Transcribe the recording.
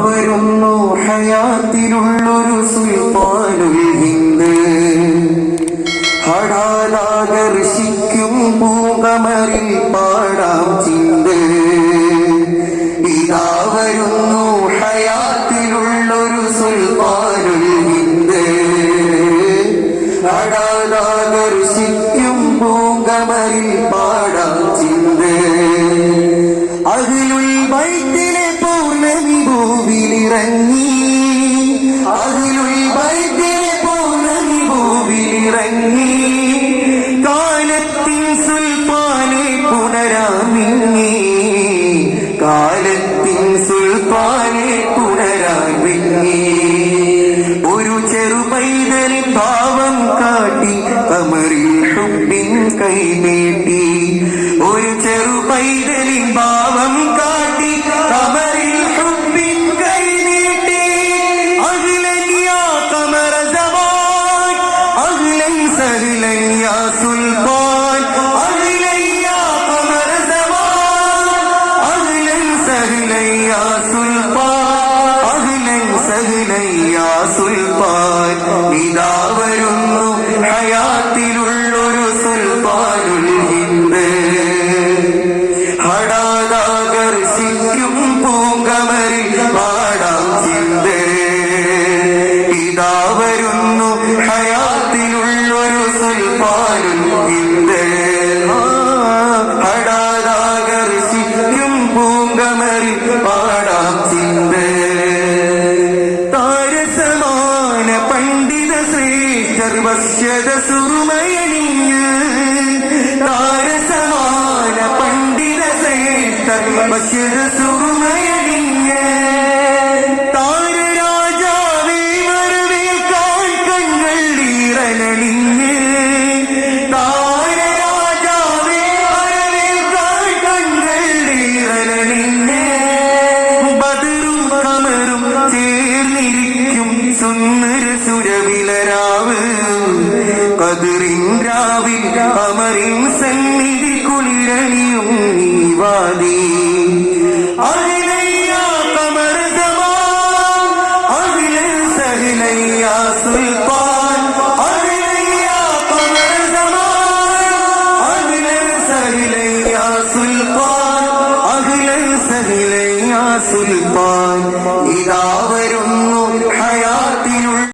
വരുന്നു ഹയാത്തിലുള്ളൊരു സുൽത്താനുൽ ഹിന്ദ് ഹടാലാകർഷിക്കും പൂങ്കമറിൽ പാടാം ചിന്ത് ഇതാ വരുന്നു ഹയാത്തിലുള്ളൊരു സുൽത്താനുൽ ഹിന്ദ് ഹടാലാകർഷിക്കും പൂങ്കമറിൽ പാടാം ചിന്ത് അഖിലുൽ ബൈത്തിലെ പൗർണമി ഭൂവിലിറങ്ങി അഖിലുൽ ബൈത്തിലെ പൗർണമി ഭൂവിലിറങ്ങി കാലത്തിൻ സുൽത്താനെ പുനരാമിങ്ങി കാലത്തിൻ സുൽത്താനെ പുനരാമിങ്ങി ഒരു ചെറു പൈതലിൻ ഭാവം കാട്ടി കമറിൽ ഹുബ്ബിൻ കൈനീട്ടി ഒരു ചെറു പൈതലിൻ ഭാവം കാട്ടി കമറിൽ ഹുബ്ബിൻ കൈനീട്ടി അഹ്ലൻ യാ ഖമറ സവാൻ അഹ്ലൻ സഹ്ലൻ യാ സുൽത്താൻ അഹ്ലൻ യാ ഖമറ സവാൻ അഹ്ലൻ സഹ്ലൻ യാ സുൽത്താൻ അഹ്ലൻ സഹ്ലൻ യാ സുൽത്താൻ ഇതാ വരുന്നു ഹയാത്തിലുള്ളൊരു സുൽത്താനുൽ ഹിന്ദ് ഹടാലാകർഷിക്കും പൂങ്കമറിൽ പാടാം ചിന്ത് ഇതാ വരുന്നു ഹയാത്തിലുള്ളൊരു സുൽത്താനുൽ ഹിന്ദ് ഹടാലാകർഷിക്കും പൂങ്കമറിൽ പാടാം ചിന്ത് താരസമാന പണ്ഡിത ശ്രേഷ്ഠർ വശ്യത സുറുമയണിഞ്ഞ് താരസമാന പണ്ഡിത ശ്രേഷ്ഠർ വശ്യത സുറുമയണിഞ്ഞ് താരരാജാവേ വരവേൽക്കാൻ കണ്ണുകൾ ഈറനണിഞ്ഞ് താരരാജാവേ വരവേൽക്കാൻ കണ്ണുകൾ ഈറനണിഞ്ഞ് ബദറും ഖമറും ചേർന്നിരിക്കും സുന്ദര സുരവിലരാവ് ഖദറിൻ രാവിൽ ഖമറിൻ സന്നിധി കുളിരണിയും ഈ വാദി